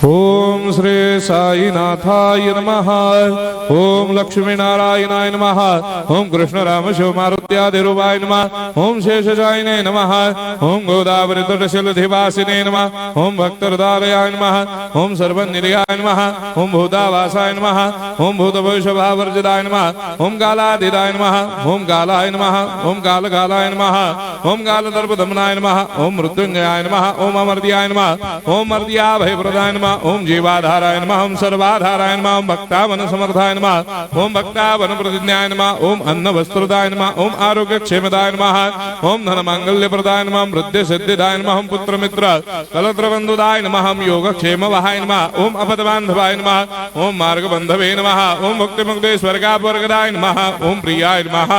ओम श्री साईनाथाय नमः। ओम लक्ष्मी नारायणाय नमः। ओम कृष्ण राम शिव मारुत्यादिरूपाय नमः। ओम शेषशायिने नमः। ओम गोदावरी तटशिलधिवासिने नमः। ओम भक्तहृदयाय नमः। ओम सर्वनिलयाय नमः। ओम भूतावासाय नमः। ओम भूतभविष्यभावर्जिताय नमः। ओम कालातीताय नमः। ओम कालाय नमः। ओम कालकालाय नमः। ओम कालदर्पदमनाय नमः। ओम मृत्युंजयाय नमः। ओम अमर्त्याय नमः। ओम मर्त्याभयप्रदाय नमः। ओम जीवाधाराय नमः। ओम सर्वाधाराय नमः। ओम भक्तावन समर्थाय नमः। ओम भक्तावन प्रतिज्ञाय नमः। ओम अन्न वस्त्रदाय नमः। ओम आरोग्य क्षेमदाय नमः। ओम धन मांगल्य प्रदाय नमः। वृद्धि सिद्धिदाय नमः। ओम पुत्र मित्र कलत्र बंधुदाय नमः। ओम योग क्षेम वहाय नमः। ओम अपद बांधवाय नमः। ओम मार्ग बंधवे नमः। ओम मुक्ति मुक्ति स्वर्गापवर्गदाय नमः। ओम प्रियाय नमः।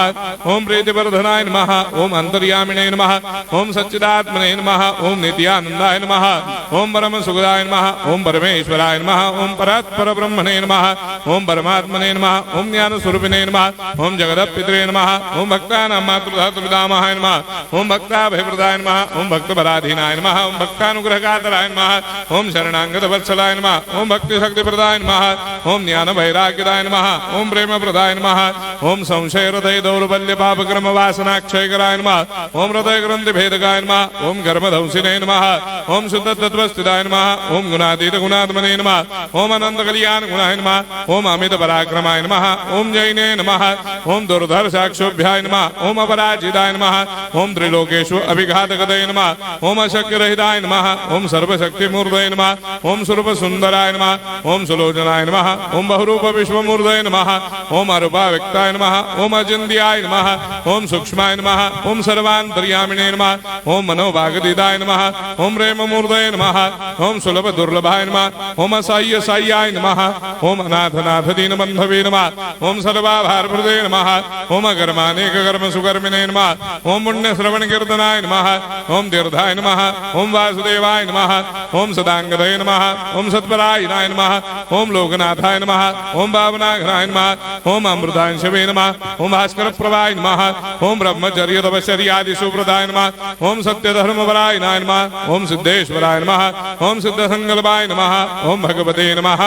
ओम प्रीतिवर्धनाय नमः। ओम अंतर्यामिने नमः। ओम सच्चिदात्मने नमः। ओम नित्यानंदाय नमः। ओम परम सुखदाय नमः। ओम परमेश्वराय नमः। ओम परात्पर ब्रह्मणे नमः। ओम परमात्मने नमः। ओम ज्ञान स्वरूपिणे नमः। ओम जगदपितरे नमः। ओम भक्तानां मातृधातुपितामहाय नमः। ओम भक्ताभयप्रदाय नमः। ओम भक्तपराधीनाय नमः। ओम भक्तानुग्रहकातराय नमः। ओम शरणागत वत्सलाय नमः। ओम भक्ति शक्तिप्रदाय नमः। ओम ज्ञान वैराग्यदाय नमः। ओम प्रेम प्रदाय नमः। ओम संशय हृदय दौर्बल्य पाप क्रम वासना क्षयकराय नमः। ओम हृदय ग्रंथि भेदकाय नमः। ओम कर्मधंसिने नमः। ओम शुद्ध तत्वस्थिताय नमः। ओम गुणातीत गुणात्मने नमः। ओम अनंत कल्याण गुणाय नमः। ओम अमित पराक्रमाय नमः। ओम जैने नमः। ओम दुर्धर्षाक्षोभ्याय नमः। ओम अपराजिताय नमः। ओम त्रिलोकेषु अभिघातगतये नमः। ओम अशक्यरहिताय नमः। ओम सर्वशक्तिमूर्तये नमः। ओम स्वरूप सुंदराय नमः। ओम सुलोचनाय नमः। ओम बहुरूप विश्वमूर्तये नमः। ओम अरूपाव्यक्ताय नमः। ओम अचिन्त्याय नमः। ओम सूक्ष्माय नमः। ओम सर्वान्तर्यामिने नमः। ओम मनोभागतीताय नमः। ओम प्रेममूर्तये नमः। ओम सुलभ दुर्लभाय नमः। ओम असाह्य साह्याय नमः। ओम अनाथनाथ दीनबन्धवे नमः। ओम सर्वाभारप्रदे नमः। ओम अकर्मानेक कर्म सुकर्मिणे नमः। ओम पुण्य श्रवण कीर्तनाय नमः। ओम तीर्थाय नमः। ओम वासुदेवाय नमः। ओम सदांगदये नमः। ओम सत्परायणाय नमः। ओम लोकनाथाय नमः। ओम भावनाघनाय नमः। ओम अमृतांशवे नमः। ओम भास्कर प्रभाय नमः। ओम ब्रह्मचर्य तपश्चर्यादि सुप्रदाय नमः। ओम सत्यधर्मपरायणाय नमः। ओम सिद्धेश्वराय नमः। ओम सिद्ध संकल्पाय नमः। ओम भगवते नमः।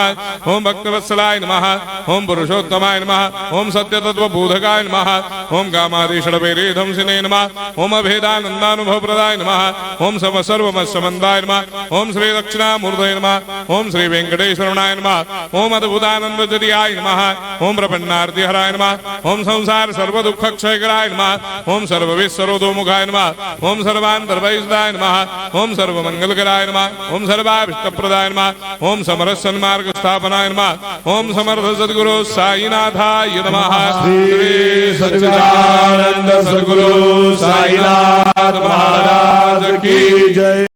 ओम भक्तवत्सलाय नमः। ओम पुरुषोत्तमाय नमः। ओम सत्य तत्वबोधकाय नमः। ओम कामादिषडवेरे धंसिने नमः। ओम अभेदानंदानुभव प्रदाय नमः। ओम सर्वमस्समन्दाय नमः। ओम श्री दक्षिणामूर्तये नमः। ओम श्री वेंकटेश्वराय नमः। ओम अद्भुतानंदजरियाय नमः। ओम प्रपन्नार्तिहराय नमः। ओम संसार सर्व दुख क्षयकराय नमः। ओम सर्वविश्वरोधोमुखाय नमः। ओम सर्वान्तर्वैसदाय नमः। ओम सर्वमंगलकराय नमः। ओम सर्वाभिष्टप्रदाय नमः। ओम समरस सन्मार्ग स्थापनाय नमः। ओम समर्थ सद्गुरु साईनाथाय नमः। श्री सच्चिदानंद सद्गुरु साईनाथ महाराज की जय।